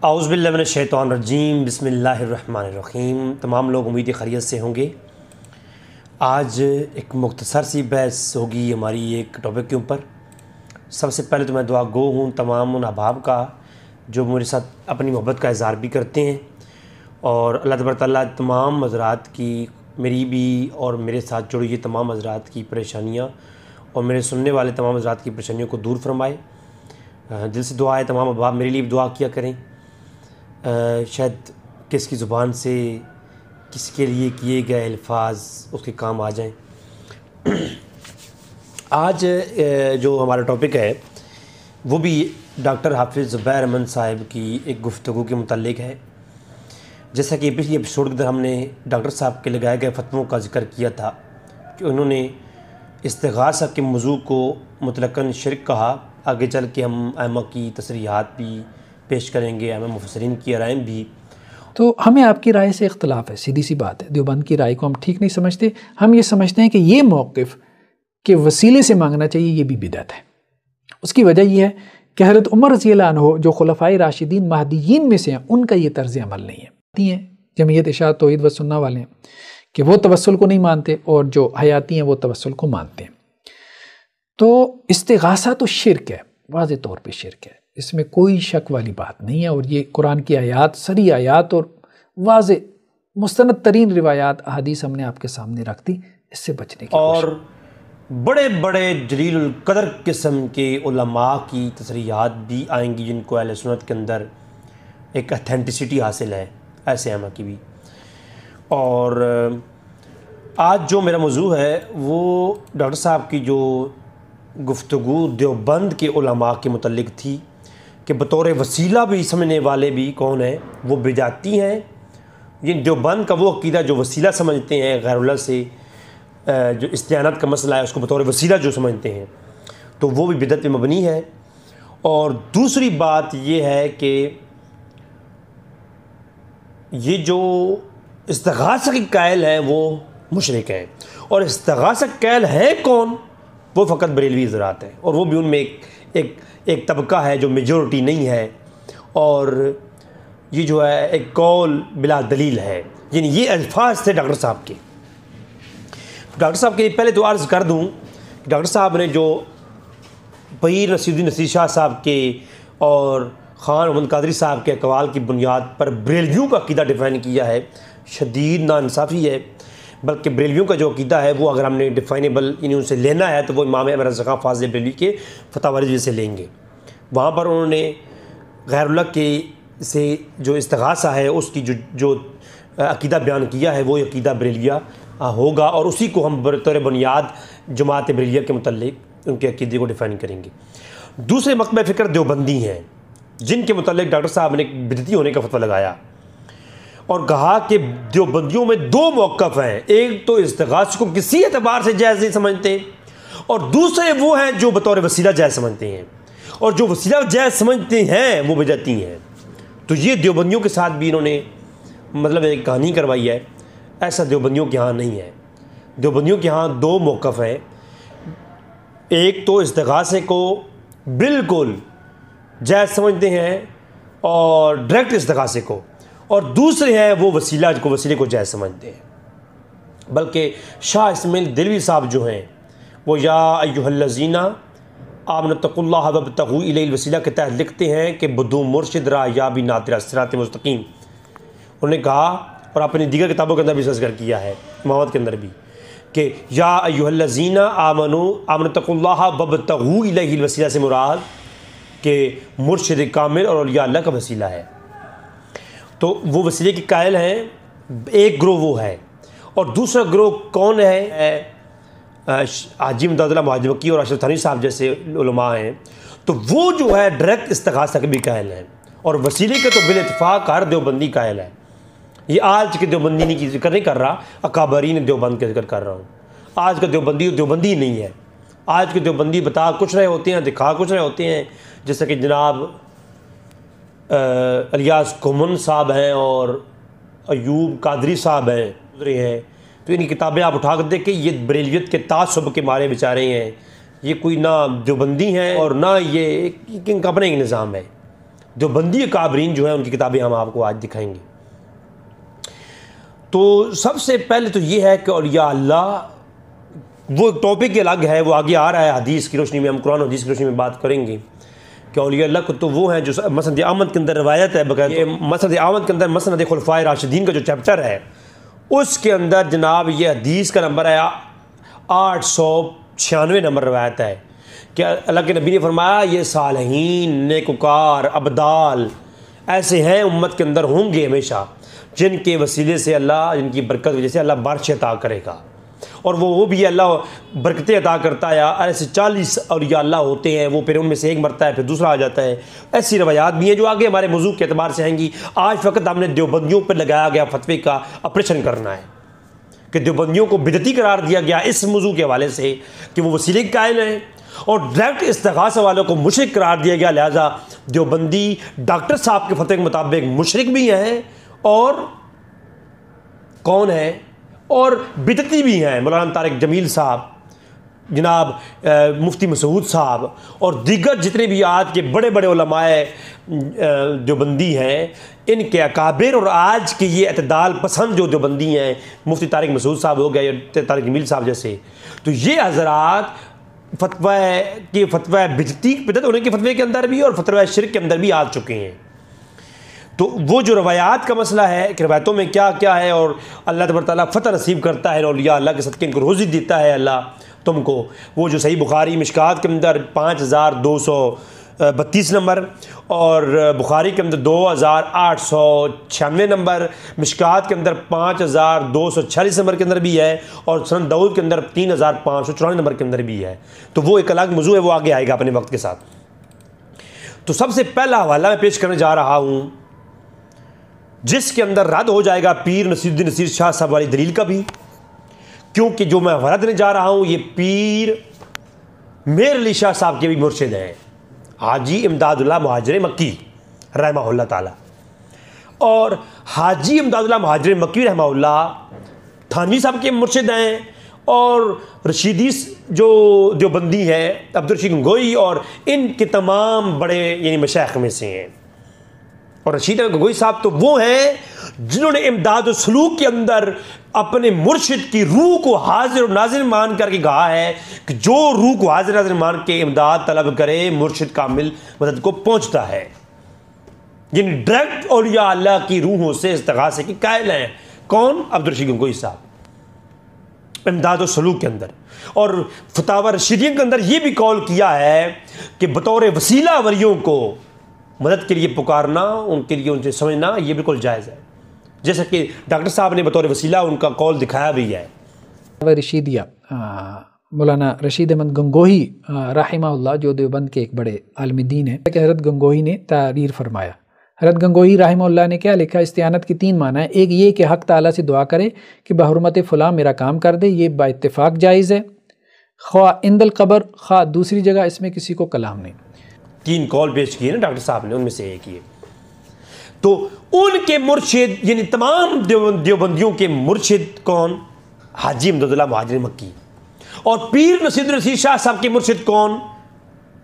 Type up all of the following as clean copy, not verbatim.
औज़ुबिल्लाहिमिनश्शैतानिर्रजीम बिस्मिल्लाहिर्रहमानिर्रहीम। तमाम लोग उम्मीद खैरियत से होंगे। आज एक मुख्तसर सी बहस होगी हमारी एक टॉपिक के ऊपर। सबसे पहले तो मैं दुआ गो हूँ तमाम उन अहबाब का जो मेरे साथ अपनी मोहब्बत का इज़हार भी करते हैं, और अल्लाह तबारक तआला तमाम हज़रात की, मेरी भी और मेरे साथ जुड़ी हुई तमाम हज़रात की परेशानियाँ और मेरे सुनने वाले तमाम हज़रात की परेशानियों को दूर फरमाए। दिल से दुआ है तमाम अहबाब मेरे लिए भी दुआ किया करें। शायद किसकी ज़ुबान से किसके लिए किए गए अल्फाज उसके काम आ जाएं। आज जो हमारा टॉपिक है वो भी डॉक्टर हाफिज़ ज़ुबैर अहमद साहब की एक गुफ्तगू के मुताल्लिक़ है। जैसा कि पिछले एपिसोड के अंदर हमने डॉक्टर साहब के लगाए गए फतवों का जिक्र किया था कि उन्होंने इस्तिग़ासा के मौजू को मुतलक़न शिर्क कहा। आगे चल के हम आइम्मा की तसरीहात भी पेश करेंगे, आइम्मा मुफस्सिरीन की राय भी। तो हमें आपकी राय से इख्तलाफ है, सीधी सी बात है। देवबंद की राय को हम ठीक नहीं समझते। हम ये समझते हैं कि ये मौक़िफ़ के वसीले से मांगना चाहिए, ये भी बिदअत है। उसकी वजह यह है कि हज़रत उमर रज़ियल्लाहु अन्हु जो खुलफ़ाए राशिदीन महदीयीन में से हैं, उनका ये तर्ज़ अमल नहीं है। जमीयत इरशाद तौहीद व सुन्नह वाले हैं कि वो तवस्सुल को नहीं मानते, और जो हयाती हैं वो तवस्सुल को मानते हैं। तो इस्तिग़ासा तो शिर्क है, वाज़े तौर पे शिर्क है, इसमें कोई शक वाली बात नहीं है। और ये कुरान की आयात, सरी आयात और वाज़े मुस्तनद तरीन रिवायात अहादीस हमने आपके सामने रख दी, इससे बचने की। और बड़े बड़े जलीलुल कदर किस्म के उलमा की तसरीहात भी आएंगी जिनको अहले सुन्नत के अंदर एक अथेंटिसिटी हासिल है, ऐसे आइम्मा की भी। और आज जो मेरा मौजू है वो डॉक्टर साहब की जो गुफ्तगू देवबंद के उलमा के मुतल्लिक़ थी कि बतौर वसीला भी समझने वाले भी कौन है, वो बिदाती हैं। ये देवबंद का वो अक़ीदा जो वसीला समझते हैं गैरुल्लाह से, जो इस्तिआनत का मसला है उसको बतौर वसीला जो समझते हैं, तो वो भी बिदअत पे मबनी है। और दूसरी बात ये है कि ये जो इस्तिग़ासा के कायल हैं वो मुशरिक हैं। और इस्तिग़ासा कायल है कौन? वो फ़कत बरेलवी हज़रात हैं, और वो भी उनमें एक तबका है जो मेजॉरिटी नहीं है, और ये जो है एक कौल बिला दलील है। यानी ये अल्फाज थे डॉक्टर साहब के। डॉक्टर साहब के लिए पहले तो अर्ज़ कर दूँ कि डॉक्टर साहब ने जो पीर नसीरुद्दीन नसीर शाह साहब के और ख़ान मोहम्मद कादरी साहब के अक़वाल की बुनियाद पर बरेलवियों का अक़ीदा डिफ़ाइन किया है, शदीद नाइंसाफ़ी है। बल्कि बरेलवियों का जो अक़ीदा है वो अगर हमने डिफ़ाइनेबल यानी उनसे लेना है तो वो इमाम अहमद रज़ा ख़ान फ़ाज़िल बरेलवी के फ़तवा से लेंगे। वहाँ पर उन्होंने गैरुल्लाह के से जो इस्तिग़ासा है उसकी जो अक़ीदा बयान किया है वो अक़ीदा बरेलविया होगा, और उसी को हम बतौर बुनियाद जमात बरेलविया के मुतल्लिक़ उनके अक़ीदे को डिफ़ाइन करेंगे। दूसरे मकतब फ़िक्र देवबंदी हैं जिनके मुतल्लिक़ डॉक्टर साहब ने बिदअती होने का फतवा लगाया और कहा कि देवबंदियों में दो मौक़िफ़ हैं। एक तो इस्तिग़ासा को किसी एतबार से जायज़ नहीं समझते, और दूसरे वो हैं जो बतौर वसीला जायज़ समझते हैं, और जो वसीला जायज़ समझते हैं वो बिदअती हैं। तो ये देवबंदियों के साथ भी इन्होंने मतलब एक कहानी करवाई है। ऐसा देवबंदियों के यहाँ नहीं है। देवबंदियों के यहाँ दो मौक़िफ़ हैं। एक तो इस्तिग़ासे को बिल्कुल जायज़ समझते हैं और डायरेक्ट इस्तिग़ासे को, और दूसरे हैं वो वसीले को जायज़ समझते हैं। बल्कि शाह इस्माइल दिलवी साहब जो हैं वो या अय्युहल्लज़ीना आमनुत्तक़ुल्लाह वब्तग़ू इलैहिल वसीला के तहत लिखते हैं कि बदू मुर्शिद रा या भी नातिरा सिरात मुस्तकीम। उन्होंने कहा, और अपनी दीगर किताबों के अंदर भी ज़िक्र किया है, मोहम्मद के अंदर भी, कि या अय्युहल्लज़ीना आमनुत्तक़ुल्लाह वब्तग़ू इलैहिल वसीला से मुराद के मुर्शिद कामिल और औलिया अल्लाह का वसीला है। तो वो वसीले के कायल हैं। एक ग्रोह वो है, और दूसरा ग्रोह कौन है? हाजी इमदादुल्लाह मुहाजिर और अशरफ थानवी साहब जैसे उलमा हैं। तो वो जो है डायरेक्ट इस्तिग़ासा के भी कायल हैं, और वसीले के तो बिल इत्तिफ़ाक़ हर देवबंदी कायल है। ये आज के देवबंदी की जिक्र नहीं कर रहा, अकाबरीन देवबंद का जिक्र कर रहा हूँ। आज का देवबंदी ही नहीं है। आज के देवबंदी बता कुछ रहे होते हैं, दिखा कुछ रहे होते हैं, जैसे कि जनाब इलियास कोमन साहब हैं और अयूब कादरी साहब हैं, गुजरे हैं। तो इनकी किताबें आप उठा कर देखें, ये बरेलवियत के तासुब के मारे बेचारे हैं। ये कोई ना देवबंदी हैं और ना ये इनका अपना एक निज़ाम है। देवबंदी काबरीन जो है उनकी किताबें हम आपको आज दिखाएंगे। तो सबसे पहले तो ये है कि औलिया अल्लाह, वो टॉपिक अलग है, वो आगे आ रहा है हदीस की रोशनी में, हम कुरान हदीस की रोशनी में बात करेंगे कि औलिया अल्लाह को तो वो हैं जो मसनद अहमद के अंदर रवायत है बकायदा। मसनद अहमद के अंदर मसनद खुलफाए राशिदीन का जो चैप्टर है उसके अंदर जनाब ये हदीस का नंबर है 896 नंबर रवायत है कि अल्लाह के नबी ने फरमाया ये सालहीन, नेकुकार, अबदाल ऐसे हैं उम्मत के अंदर होंगे हमेशा, जिनके वसीले से अल्लाह, जिनकी बरकत वजह से अल्लाह बारिश अता करेगा। और वो भी अल्लाह बरकतें अता करता है। ऐसे 40 औलिया अल्लाह होते हैं, वो फिर उनमें से एक मरता है फिर दूसरा आ जाता है। ऐसी रवायात भी हैं जो आगे हमारे मौजू के अतबार से आएंगी। आज फ़कत हमने देवबंदियों पर लगाया गया फतवे का ऑपरेशन करना है कि देवबंदियों को बिदती करार दिया गया इस मौजू के हवाले से कि वो वसीले के कायल हैं, और डायरेक्ट इस्तिग़ासा वालों को मुशरिक करार दिया गया। लिहाजा देवबंदी डॉक्टर साहब के फतवे के मुताबिक मुशरिक भी हैं और कौन है और बिदती भी हैं। मौलाना तारिक जमील साहब, जनाब मुफ्ती मसूद साहब और दीगर जितने भी आज के बड़े बड़े उलमाए देवबंदी हैं, इनके अकाबिर और आज के ये अतदाल पसंद जो देवबंदी हैं, मुफ्ती तारिक मसूद साहब हो गए, तारिक जमील साहब जैसे, तो ये हजरात फतवा बिदत होने के फतवे के अंदर भी और फतवा शिरक के अंदर भी आ चुके हैं। तो वो जो रवायात का मसला है कि रवायतों में क्या क्या है, और अल्लाह तबारक तआला फ़तह नसीब करता है औलिया अल्लाह के सदक़े इनको रोज़ी देता है अल्लाह तुमको। वो जो सही बुखारी मिशकात के अंदर 5232 नंबर और बुखारी के अंदर 2896 नंबर, मिशकात के अंदर 5246 नंबर के अंदर भी है, और सनद दाऊद के अंदर 3594 नंबर के अंदर भी है। तो वो एक अलग मौजू है, वो आगे आएगा अपने वक्त के साथ। तो सबसे पहला हवाला मैं पेश करने जा रहा हूँ जिसके अंदर रद्द हो जाएगा पीर नसीरुद्दीन नसीर शाह साहब वाली दलील का भी, क्योंकि जो मैं हवाला देने जा रहा हूँ ये पीर मेहर अली शाह साहब के भी मुर्शिद हैं, हाजी इमदादुल्लाह मुहाजिर मक्की रहमहुल्लाह ताला। और हाजी इमदादुल्लाह मुहाजिर मक्की रहमहुल्लाह थानवी साहब के मुर्शिद हैं, और रशीदी जो देवबंदी है अब्दुल रशीद गंगोई, और इनके तमाम बड़े यानी मशाइख में से हैं। और रशीद गंगोई साहब तो वो हैं जिन्होंने इमदाद और सलूक के अंदर अपने मुर्शिद की रूह को हाजिर और नाजिर मान करके कहा है कि जो रूह को हाजिर नाजिर मान के इमदाद तलब करे मुर्शिद कामिल मदद को पहुंचता है। यानी डायरेक्ट औलिया अल्लाह की रूहों से इस्तिग़ासे की कायल हैं। कौन? अब्दुल रशीद गंगोई साहब इमदाद और सलूक के अंदर। और फतावा रशीदियन के अंदर यह भी कॉल किया है कि बतौर वसीला वलियों को मदद के लिए पुकारना, उनके लिए उनसे समझना, ये बिल्कुल जायज़ है, जैसा कि डॉक्टर साहब ने बतौर वसीला उनका कॉल दिखाया भी है। रशीदिया मौलाना रशीद अहमद गंगोही राहिमहुल्लाह जो देवबंद के एक बड़े आलिम दीन है, कि हज़रत गंगोही ने तारीर फरमाया। हज़रत गंगोही राहिमहुल्लाह ने क्या लिखा? इस्तियानत की 3 माना है। एक ये कि हक़ ताला से दुआ करे कि बहरमत फ़लाँ मेरा काम कर दे, ये बाइत्तिफ़ाक़ जायज़ है, ख्वा इंदल क़ब्र, ख्वा दूसरी जगह, इसमें किसी को कलाम नहीं। 3 कॉल पेश किए ना डॉक्टर साहब ने, उनमें से एक ये। तो उनके मुर्शिद यानी तमाम देवबंदियों के मुर्शिद कौन? हाजी इमदादुल्लाह मुहाजिर मक्की। और पीर नसीरुद्दीन नसीर शाह साहब के मुर्शिद कौन?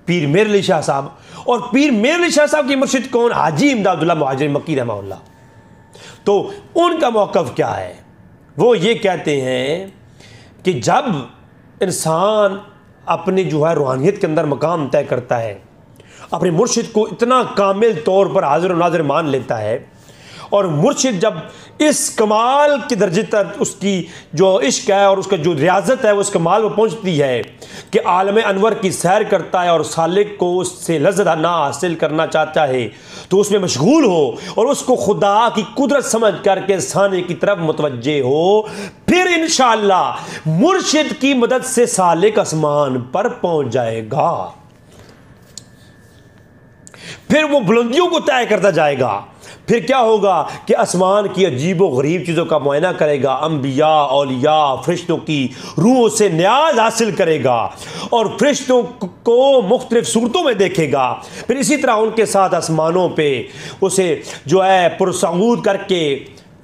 पीर मेहर अली शाह साहब। और पीर मेहर अली शाह साहब के मुर्शिद कौन? हाजी इमदादुल्लाह मुहाजिर मक्की रहमहुल्लाह। तो उनका मौक़िफ़ क्या है? वो ये कहते हैं कि जब इंसान अपनी जो है रूहानियत के अंदर मकाम तय करता है, अपने मुर्शिद को इतना कामिल तौर पर हाजिर और नाजिर मान लेता है, और मुर्शिद जब इस कमाल के दर्जे तक उसकी जो इश्क है और उसका जो रियाजत है वो उस कमाल पर पहुंचती है कि आलम अनवर की सैर करता है और सालिक को उससे लज़्ज़त ना हासिल करना चाहता है तो उसमें मशगूल हो और उसको खुदा की कुदरत समझ करके साने की तरफ मुतवज्जे हो, फिर इंशाअल्लाह मुर्शिद की मदद से सालिक आसमान पर पहुंच जाएगा। फिर वो बुलंदियों को तय करता जाएगा। फिर क्या होगा कि आसमान की अजीब व गरीब चीज़ों का मुआयना करेगा, अंबिया, औलिया, फरिश्तों की रूहों से न्याज हासिल करेगा और फरिश्तों को मुख्तलिफ सूरतों में देखेगा। फिर इसी तरह उनके साथ आसमानों पे उसे जो है पुरसऊद करके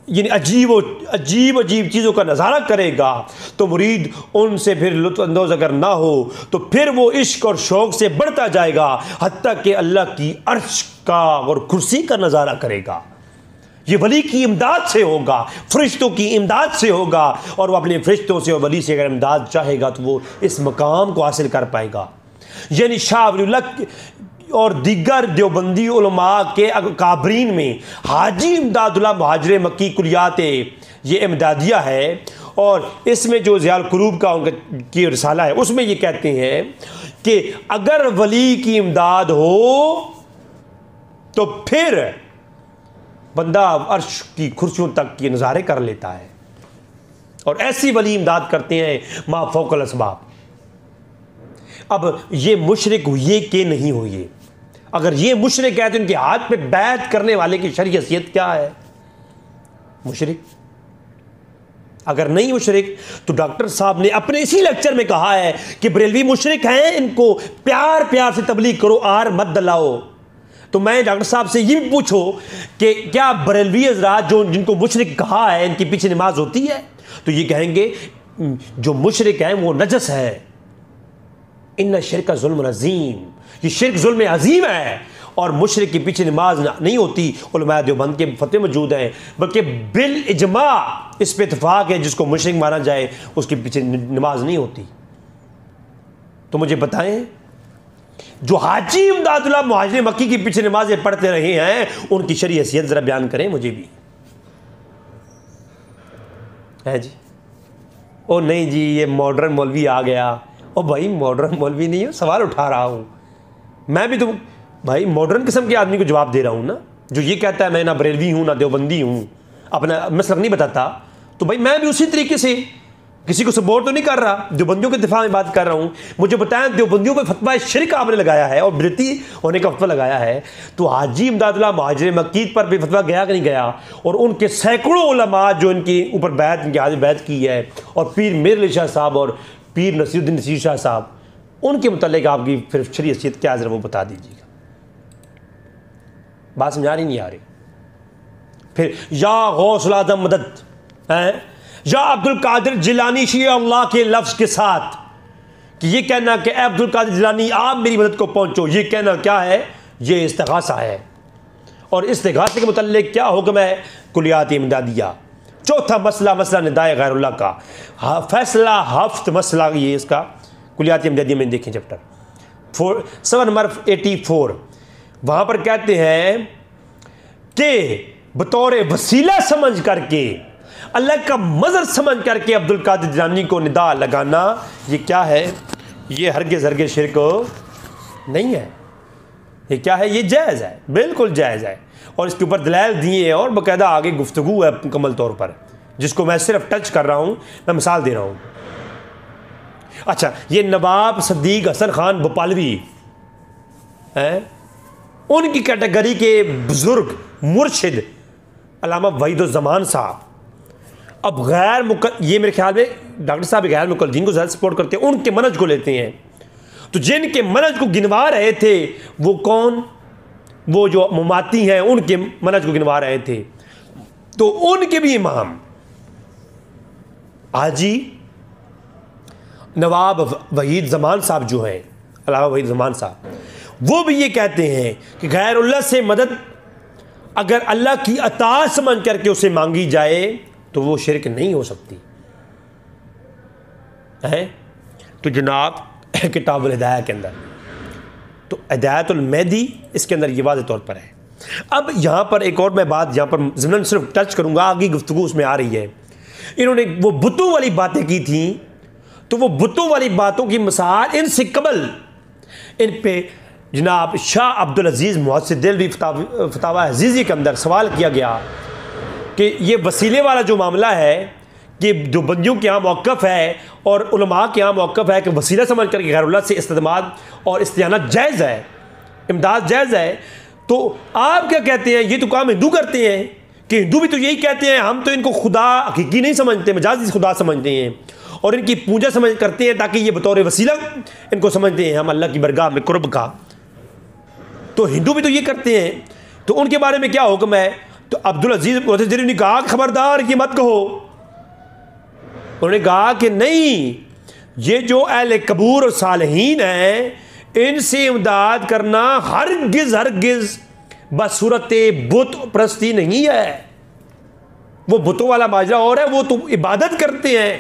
यानी अजीब अजीब चीज़ों का नज़ारा करेगा तो मुरीद उनसे फिर लुत्फ़अंदोज़ अगर ना हो तो फिर वो इश्क और शौक़ से बढ़ता जाएगा हत्ता कि अल्लाह की अर्श का और कुर्सी का नज़ारा करेगा। ये वली की इमदाद से होगा, फरिश्तों की इमदाद से होगा, और वो अपने फरिश्तों से और वली से अगर इमदाद चाहेगा तो वो इस मकाम को हासिल कर पाएगा। यानी शाह वलीउल्लाह और दीगर देवबंदी उलमा के काबरीन में हाजी इमदादुल्लाह मुहाजिर मक्की कुलियात ये इमदादिया है, और इसमें जो ज़ियाल कुरूब का उनका की रिसाला है उसमें ये कहते हैं कि अगर वली की इमदाद हो तो फिर बंदा अर्श की कुर्सियों तक के नज़ारे कर लेता है, और ऐसी वली इमदाद करते हैं मा फौकल असबाब। अब ये मुशरिक हुए कि नहीं हुए? अगर ये मुशरिक है तो इनके हाथ पे बैत करने वाले की शरई हैसियत क्या है? मुशरिक। अगर नहीं मुशरिक तो डॉक्टर साहब ने अपने इसी लेक्चर में कहा है कि बरेलवी मुशरिक हैं, इनको प्यार प्यार से तबलीग करो, आर मत दलाओ। तो मैं डॉक्टर साहब से ये भी पूछो कि क्या बरेलवी हज़रात जो जिनको मुशरिक कहा है इनके पीछे नमाज होती है? तो ये कहेंगे जो मुशरिक हैं वो नजस है। इन्ना शिर्क ज़ुल्म अज़ीम, ये शिर्क ज़ुल्म अज़ीम है, और मुशरिक के पीछे नमाज नहीं होती। उलमा देवबंद के फतवे मौजूद हैं, बल्कि बिल इजमा इस पे इत्तेफाक है जिसको मुशरिक माना जाए उसके पीछे नमाज नहीं होती। तो मुझे बताएं जो हाजी इमदादुल्लाह मुहाजिर मक्की के पीछे नमाजें पढ़ते रहे हैं उनकी शरई हैसियत ज़रा बयान करें मुझे भी। है जी? ओ नहीं जी ये मॉडर्न मौलवी आ गया। ओ भाई मॉडर्न मौलवी नहीं हो, सवाल उठा रहा हूँ मैं भी। तो भाई मॉडर्न किस्म के आदमी को जवाब दे रहा हूँ ना, जो ये कहता है मैं ना बरेलवी हूँ ना देवबंदी हूँ, अपना मसलक नहीं बताता। तो भाई मैं भी उसी तरीके से किसी को सपोर्ट तो नहीं कर रहा, देवबंदियों के दिफा में बात कर रहा हूँ। मुझे बताएं देवबंदियों पर फतवा शिरक आपने लगाया है और बिदअती होने का फतवा लगाया है, तो हाजी इमदादुल्लाह मुहाजिर मक्की पर भी फतवा गया कि नहीं गया? और उनके सैकड़ों उलमा जो इनके ऊपर बैत, इनके हाजिर बैत की है, और पीर मेर अली शाह साहब और पीर नसीरुद्दीन नसीर शाह साहब, उनके मुतालिक आपकी फिर शरई हैसियत क्या है ज़रा वो बता दीजिएगा। बात समझा रही नहीं आ रही? फिर या गौसल आज़म मदद है, या अब्दुल कादिर जिलानी शिया अल्लाह के लफ्ज़ के साथ कि ये कहना कि अब्दुल कादिर जिलानी आप मेरी मदद को पहुँचो, ये कहना क्या है? ये इस्तिगासा है। और इस्तिगासे के मुतालिक क्या हुक्म है? कुलियात इमदादिया। चौथा मसला, मसला निदाए गैरुल्लाह का फैसला हफ्त मसला, ये इसका कुलियात इमदादिया में देखें चैप्टर 7 नंबर 84। वहाँ पर कहते हैं कि बतौर वसीला समझ करके, अल्लाह का मज़र समझ करके अब्दुल कादिर जिलानी को निदा लगाना, ये क्या है? ये हरगिज़ शिरक नहीं है। ये क्या है? ये जायज़ है, बिल्कुल जायज़ है, और इसके ऊपर दलाइल दिए हैं और बाकायदा आगे गुफ्तगू है मुकम्मल तौर पर, जिसको मैं सिर्फ टच कर रहा हूँ, मैं मिसाल दे रहा हूँ। अच्छा, ये नवाब सदीक हसन खान भोपालवी हैं, उनकी कैटेगरी के बुज़ुर्ग मुर्शिद अल्लामा वहीदुज़्ज़मान साहब, अब ये मेरे ख्याल में डॉक्टर साहब गैर मुकल्लिदीन को ज़्यादा सपोर्ट करते हैं, उनके मनहज को लेते हैं। तो जिनके मनहज को गिनवा रहे थे वो कौन? वो जो मुमाती हैं उनके मनहज को गिनवा रहे थे। तो उनके भी इमाम हाजी नवाब वहीद ज़मान साहब जो हैं, अल्लामा वहीद ज़मान साहब, वो भी ये कहते हैं कि गैरुल्लाह से मदद अगर अल्लाह की अता समझ करके उसे मांगी जाए तो वो शिरक नहीं हो सकती है। तो जनाब किताबुल हिदाया के अंदर तो हिदायतुल मेहदी इसके अंदर ये वाज़ेह तौर पर है। अब यहाँ पर एक और मैं बात यहाँ पर ज़िमनन सिर्फ टच करूँगा, आगे गुफ्तगू उसमें आ रही है। इन्होंने वो बुतों वाली बातें की थी, तो वो बुतों वाली बातों की मिसाल इनसे कबल इन पे जनाब शाह अब्दुल अज़ीज़ मुहस्सिन देहलवी फतावा अज़ीज़ी के अंदर सवाल किया गया कि ये वसीले वाला जो मामला है कि जो बंदियों के यहाँ मौक़िफ़ है और उलमा के यहाँ मौक़िफ़ है कि वसीला समझ कर गैरुल्लाह से इस्तेमाल और इस्तिआनत जायज़ है, इमदाद जायज़ है। तो आप क्या कहते हैं? ये तो काम हिंदू करते हैं कि हिंदू भी तो यही कहते हैं, हम तो इनको खुदा हकीकी नहीं समझते, मजाजी खुदा समझते हैं और इनकी पूजा समझ करते हैं ताकि ये बतौर वसीला इनको समझते हैं हम अल्लाह की बरगाह में कुर्ब का। तो हिंदू भी तो ये करते हैं, तो उनके बारे में क्या हुक्म है? तो अब्दुल अजीज मुअत्तज़िली ने कहा खबरदार ये मत कहो। उन्होंने कहा कि नहीं, ये जो अहले कबूर और सालहीन हैं इनसे इमदाद करना हरगिज़ हरगिज़ बसूरत बुत परस्ती नहीं है। वो बुतों वाला माजरा और है, वो तो इबादत करते हैं,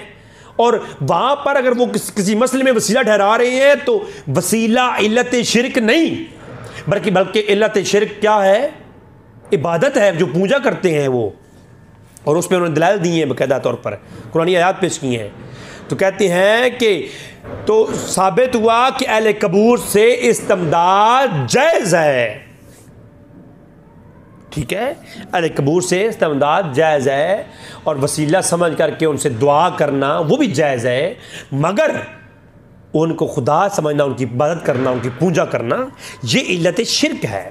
और वहाँ पर अगर वो किसी मसले में वसीला ठहरा रहे हैं तो वसीला इल्लत शिरक नहीं, बल्कि इल्लत शिरक क्या है? इबादत है, जो पूजा करते हैं वो। और उस पर उन्होंने दलाइल दी हैं बाकायदा तौर पर, कुरानी आयात पेश की हैं। तो कहते हैं कि तो साबित हुआ कि अहले कबूर से इस्तिमदाद जायज़ है। ठीक है, अहले कबूर से इस्तिमदाद जायज़ है, और वसीला समझ करके उनसे दुआ करना वो भी जायज़ है, मगर उनको खुदा समझना, उनकी इबादत करना, उनकी पूजा करना, ये इल्लत शिरक है।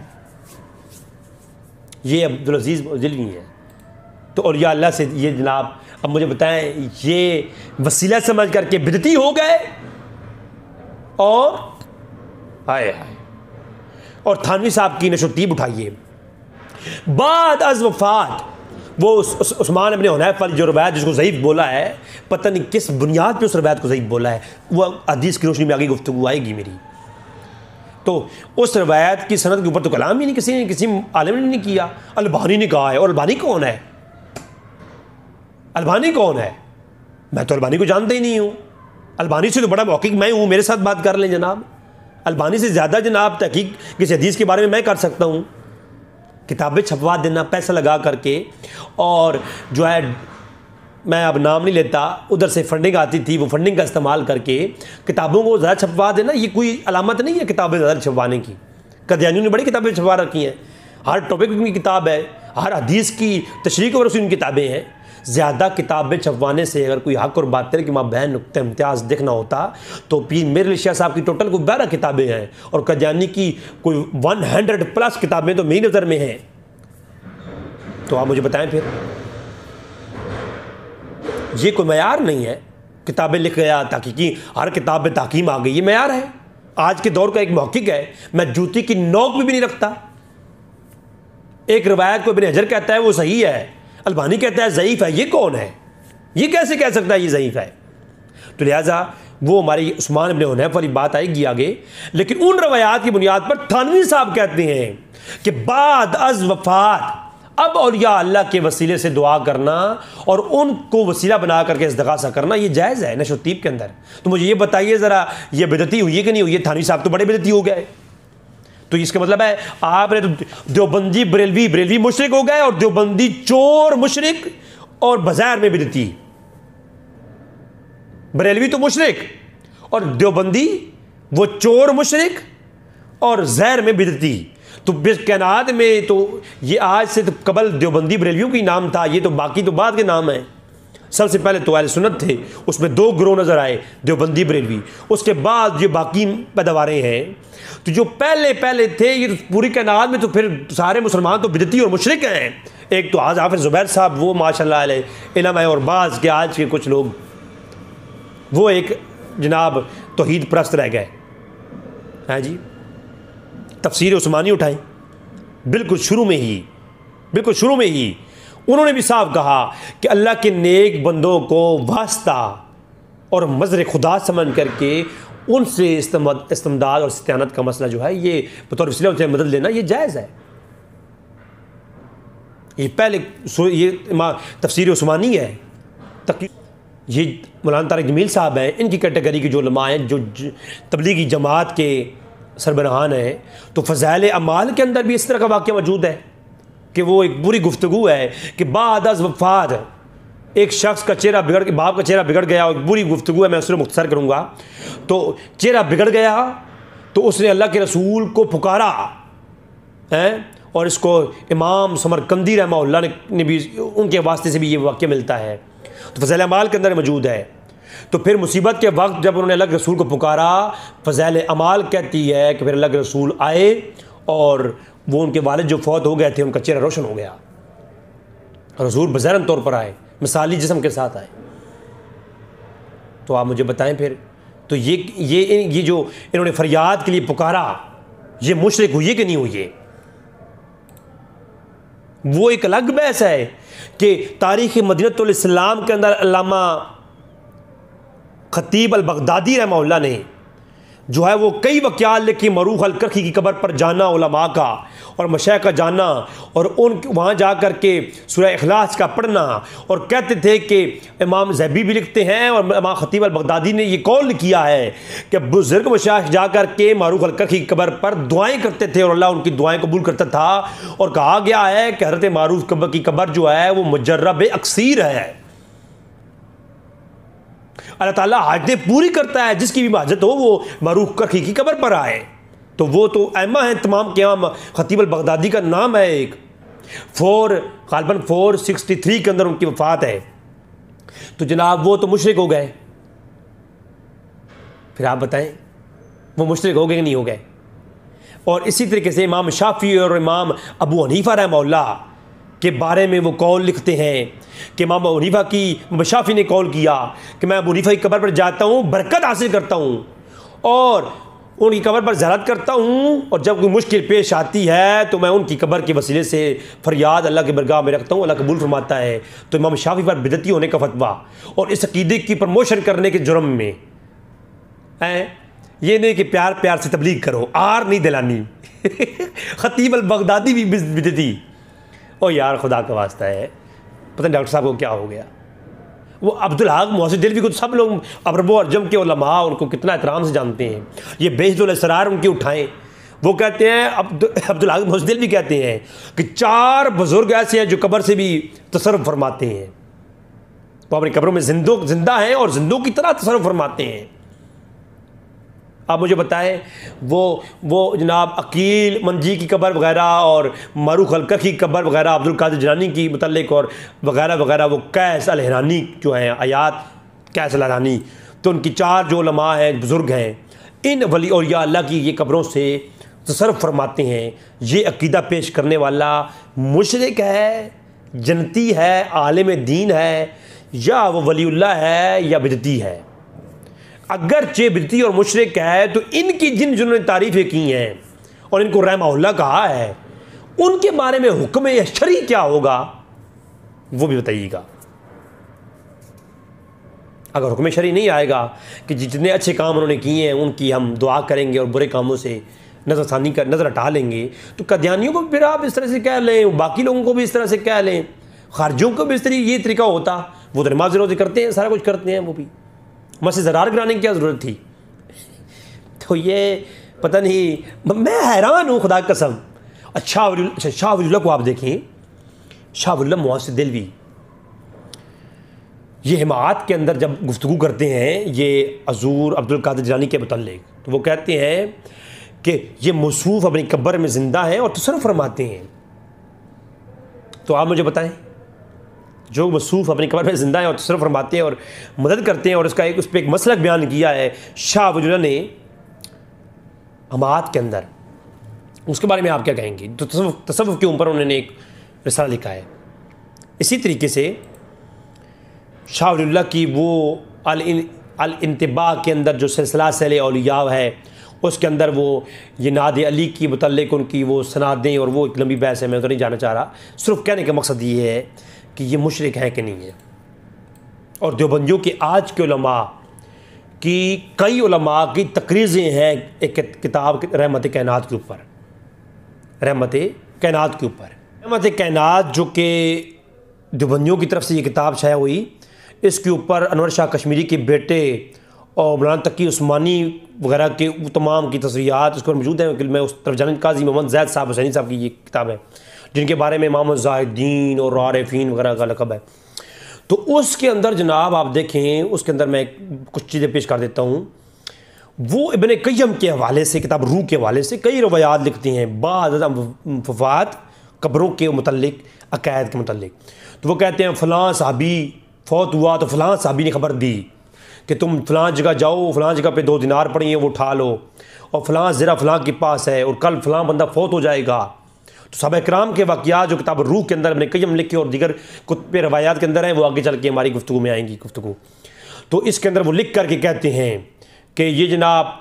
ये अब्दुल अजीज़ मुअत्तज़िली है। तो और या अल्लाह से ये जनाब अब मुझे बताएं, ये वसीला समझ करके बिदती हो गए, और हाय हाय, और थानवी साहब की नशोतीब उठाइए। बाद अज़ वफ़ात वो उस्मान इब्न हुनैफ वाली जो रवायत जिसको ज़ईफ़ बोला है, पता नहीं किस बुनियाद पे उस रवायत को ज़ईफ़ बोला है, वो हदीस की रोशनी में आगे गुफ्तगू आएगी मेरी। तो उस रवायत की सनद के ऊपर तो कलाम ही नहीं किसी आलिम ने नहीं किया। अलबानी ने कहा है, और अलबानी कौन है? अलबानी कौन है? मैं तो अलबानी को जानता ही नहीं हूँ। अलबानी से तो बड़ा मौक़िक़ मैं हूँ, मेरे साथ बात कर लें जनाब। अलबानी से ज़्यादा जनाब तहक़ीक़ किसी हदीस के बारे में मैं कर सकता हूँ। किताबें छपवा देना पैसा लगा करके, और जो है मैं अब नाम नहीं लेता, उधर से फंडिंग आती थी, वो फंडिंग का इस्तेमाल करके किताबों को ज़्यादा छपवा देना, ये कोई अलामत नहीं है किताबें ज़्यादा छपवाने की। कदियानियों ने बड़ी किताबें छपवा रखी हैं, हर टॉपिक की किताब है, हर हदीस की तशरीह को रसूल किताबें हैं। ज़्यादा किताबें छपवाने से अगर कोई हक़ और बातिल की माबैन नुक्ते इम्तियाज़ देखना होता तो पीर मेरे अली शाह साहब की टोटल कोई 12 किताबें हैं, और कदियानी की कोई 100+ किताबें तो मेरी नज़र में हैं। तो आप मुझे बताएं फिर, ये कोई मयार नहीं है। किताबें लिख गया ताकीकी, हर किताब में ताकीम आ गई, ये मयार है? आज के दौर का एक मौक़िक़ है, मैं जूती की नोक भी नहीं रखता। एक रवायत को इब्न हजर कहता है वो सही है, अलबानी कहता है ज़ईफ़ है। ये कौन है? ये कैसे कह सकता है ये ज़ईफ़ है? तो लिहाजा वो हमारी उस्मान इब्न हुनैफ वाली बात आएगी आगे, लेकिन उन रवायात की बुनियाद पर थानवी साहब कहते हैं कि बाद अज़ वफ़ात अब औलिया अल्लाह के वसीले से दुआ करना और उनको वसीला बना करके इस्तिग़ासा करना ये जायज़ है नशोतीब के अंदर। तो मुझे ये बताइए ज़रा, ये बिदअती हुई है कि नहीं हुई है? थानवी साहब तो बड़े बिदअती हो गए। तो इसका मतलब है आपने तो देवबंदी बरेलवी मुशरिक हो गए, और देवबंदी चोर मुशरिक और बाज़ार में बिदअती। बरेलवी तो मुशरिक और देवबंदी वो चोर मुशरिक और ज़हर में बिदअती। तो कायनात में तो ये आज से तो कबल देवबंदी बरेलवियों की नाम था, ये तो बाकी तो बाद के नाम है। सबसे पहले तो अहले सुन्नत थे, उसमें 2 गिरोह नज़र आए, देवबंदी बरेलवी। उसके बाद जो बाकी पैदावारें हैं, तो जो पहले थे ये तो पूरी कायनात में तो फिर सारे मुसलमान तो बिदअती और मुशरिक हैं। एक तो आज हाफिज़ ज़ुबैर साहब, वो माशाअल्लाह अलैह इल्म है, और बाज़ के आज के कुछ लोग वो एक जनाब तौहीद परस्त रह गए हैं जी। तफसीर उस्मानी उठाएं, बिल्कुल शुरू में ही उन्होंने भी साफ कहा कि अल्लाह के नेक बंदों को वास्ता और मज़र खुदा समझ करके उनसे इस्तिमदाद और इस्तिआनत का मसला जो है ये बतौर वसीला उनसे मदद लेना ये जायज़ है। ये पहले ये तफसीर उस्मानी है। ये मौलाना तारिक जमील साहब हैं, इनकी कैटेगरी की जो उलमा हैं, जो तबलीगी जमात के सरबराहान हैं, तो फ़ज़ाइल अमाल के अंदर भी इस तरह का वाक़या मौजूद है कि वो एक बुरी गुफ्तगू है कि बाद अज़ वफ़ात एक शख्स का चेहरा बाप का चेहरा बिगड़ गया, और बुरी गुफ्तगू है, मैं उसको मुख्तसर करूँगा। तो चेहरा बिगड़ गया तो उसने अल्लाह के रसूल को पुकारा है, और इसको इमाम समरकंदी रहमहुल्लाह ने भी उनके वास्ते से भी ये वाक़या मिलता है, तो फ़ज़ाइल अमाल के अंदर मौजूद है। तो फिर मुसीबत के वक्त जब उन्होंने अल्लाह के रसूल को पुकारा, फ़ज़ाइल अमाल कहती है कि फिर अल्लाह के रसूल आए और वो उनके वालिद जो फौत हो गए थे उनका चेहरा रोशन हो गया, रसूल बज़ारन तौर पर आए, मिसाली जिस्म के साथ आए। तो आप मुझे बताएं फिर, तो ये जो इन्होंने फरियाद के लिए पुकारा, ये मुशरिक हुई है कि नहीं हुई है? वो एक अलग बहस है कि तारीख़ मदीनतुल इस्लाम के अंदर अल्लामा खतीब अल बगदादी रहमहुल्लाह ने जो है वो कई वक़्यात लिखी, मरूख अल करखी की कब्र पर जाना उलमा का और मशाइख का जाना, और उन वहाँ जा कर के सूरह इखलास का पढ़ना, और कहते थे कि इमाम ज़हबी भी लिखते हैं और इमाम खतीब अल बगदादी ने ये कौल किया है कि बुज़ुर्ग मशाइख जा कर के मरूख अल करखी की कब्र पर दुआएं करते थे और अल्लाह उनकी दुआएं कबूल करता था। और कहा गया है कि हज़रत मरूख की कब्र जो है वो मुजर्रब अक्सीर है, अल्लाह ताला हाजतें पूरी करता है, जिसकी भी हाजत हो वो मरूख करखी की कब्र पर आए। तो वो तो अइम्मा हैं तमाम क़याम। खतीब अल बगदादी का नाम है एक, गालिबन 463 के अंदर उनकी वफ़ात है। तो जनाब वो तो मुशरिक हो गए। फिर आप बताएं वो मुशरिक हो गए कि नहीं हो गए? और इसी तरीके से इमाम शाफ़ी और इमाम अबू हनीफ़ा रहमहुल्लाह के बारे में वो कौल लिखते हैं कि इमाम अबू हनीफ़ा की शाफ़ी ने कौल किया कि मैं अबू हनीफ़ा की कब्र पर जाता हूँ, बरकत हासिल करता हूँ और उनकी कब्र पर ज़ियारत करता हूँ, और जब कोई मुश्किल पेश आती है तो मैं उनकी कब्र के वसीले से फरियाद अल्लाह की बरगाह में रखता हूँ, अल्लाह कबूल फरमाता है। तो इमाम शाफ़ी पर बिदअती होने का फतवा और इस अक़ीदे की प्रमोशन करने के जुर्म में ये नहीं कि प्यार प्यार से तबलीग करो, आर नहीं दिलानी। खतीब अल बगदादी भी बिदअती। ओ यार खुदा का वास्ता है, पता नहीं डॉक्टर साहब को क्या हो गया। वो अब्दुल हक मोहसिन दिलवी को सब लोग अरब अजम के उलमा उनको कितना एहतराम से जानते हैं। ये बेहजुल असरार उनके उठाएं। वो कहते हैं अब्दुल हक मोहसिन दिलवी कहते हैं कि 4 बुज़ुर्ग ऐसे हैं जो कब्र से भी तसर्रुफ़ फरमाते हैं। वो अपनी कब्रों में जिंदा हैं और जिंदों की तरह तसर्रुफ़ फरमाते हैं। आप मुझे बताएं वो जनाब अकील मंजी की कब्र वगैरह और मरूख अल करखी की कब्र वगैरह, अब्दुल कादिर जिलानी की मुतल्लिक और वगैरह वगैरह, वो कैस अल हिरानी जो हैं आयात कैस अल हिरानी, तो उनकी 4 जो उलमा हैं बुज़ुर्ग हैं, इन वली और या अल्लाह की ये कब्रों से तसर्रुफ़ फरमाते हैं। ये अकीदा पेश करने वाला मुशरिक है, जनती है, आलिम दीन है, या वो वलीउल्लाह है या बिदती है। अगर चे बिदती और मुशरिक है तो इनकी जिन्होंने तारीफ़ें की हैं और इनको रहमहुल्लाह कहा है, उनके बारे में हुक्म शरई क्या होगा वो भी बताइएगा। अगर हुक्म शरई नहीं आएगा कि जितने अच्छे काम उन्होंने किए हैं उनकी हम दुआ करेंगे और बुरे कामों से नज़र हटा लेंगे, तो कदियानियों को फिर आप इस तरह से कह लें, बाकी लोगों को भी इस तरह से कह लें, खारजियों को भी इस तरह ये तरीका होता। वो तो नमाज़ रोज़े करते हैं, सारा कुछ करते हैं, वो भी मस्जिद ज़रार गिराने की क्या ज़रूरत थी? तो ये पता नहीं, मैं हैरान हूँ खुदा की कसम। शाह वलीउल्लाह को आप देखें, शाह वलीउल्लाह मोहसिन दिलवी ये हिमायत के अंदर जब गुफ्तगू करते हैं ये हज़ूर अब्दुल कादिर जिलानी के मुतल्लिक़, तो वो कहते हैं कि ये मौसूफ़ अपनी कब्र में ज़िंदा है और तसर्रुफ़ फरमाते हैं। तो आप मुझे बताएं, जो मौसूफ़ अपनी कब्र में ज़िंदा है और तसर्रुफ़ फरमाते हैं और मदद करते हैं, और उसका उस पर एक मसलक बयान किया है शाह वलीउल्लाह ने हिमायत के अंदर, उसके बारे में आप क्या कहेंगे? तो तसव्वुफ़ के ऊपर उन्होंने एक रिसाला लिखा है। इसी तरीके से शाह वलीउल्लाह की वो अल इंतिबा के अंदर जो सिलसिला सैल औलिया है, उसके अंदर वो ये नाद अली की मुतल्लिक़ उनकी वो सनादें, और वो एक लंबी बहस है, मैं तो नहीं जाना चाह रहा। सिर्फ कहने का मकसद ये है कि ये मुशरिक है कि नहीं है। और देवबंदियों के आज के उलमा की कई उलमा की तकरीज़ें हैं एक किताब रहमत कायनात के ऊपर, रहमत कायनात के ऊपर। रहमत कायनात जो कि देवबंदियों की तरफ से ये किताब शाया हुई, इसके ऊपर अनवर शाह कश्मीरी के बेटे और मौलाना तकी उस्मानी वगैरह के तमाम की तस्वीरात इसके ऊपर मौजूद हैं। मैं उस तरफ जाने, काजी मोहम्मद ज़ैद साहब हुसैनी साहब की ये किताब है, जिनके बारे में इमाम ज़ाहिदीन और आरिफीन वगैरह का लक़ब है। तो उसके अंदर जनाब आप देखें, उसके अंदर मैं कुछ चीज़ें पेश कर देता हूँ। वो इब्न क़य्यम के हवाले से, किताब रूह के हवाले से कई रवायात लिखती हैं बाद वफ़ात कब्रों के मुतल्लिक़, अक़ायद के मुतल्लिक़। तो वो कहते हैं फ़लाँ साहबी फौत हुआ तो फ़लाँ साहबी ने ख़बर दी कि तुम फ़लाँ जगह जाओ, फ़लाँ जगह पे 2 दिनार पड़ी हैं वो उठा लो, और फ़लाँ ज़रा फ़लाँ के पास है, और कल फ़लाँ बंदा फौत हो जाएगा। तो सहाबा किराम के वाक़यात जो किताब रूह के अंदर इब्न क़य्यम लिखे और दीगर कुतुब रवायात के अंदर हैं, वो आगे चल के हमारी गुफ्तगू में आएंगी गुफ्तगू। तो इसके अंदर वो लिख करके कहते हैं कि ये जनाब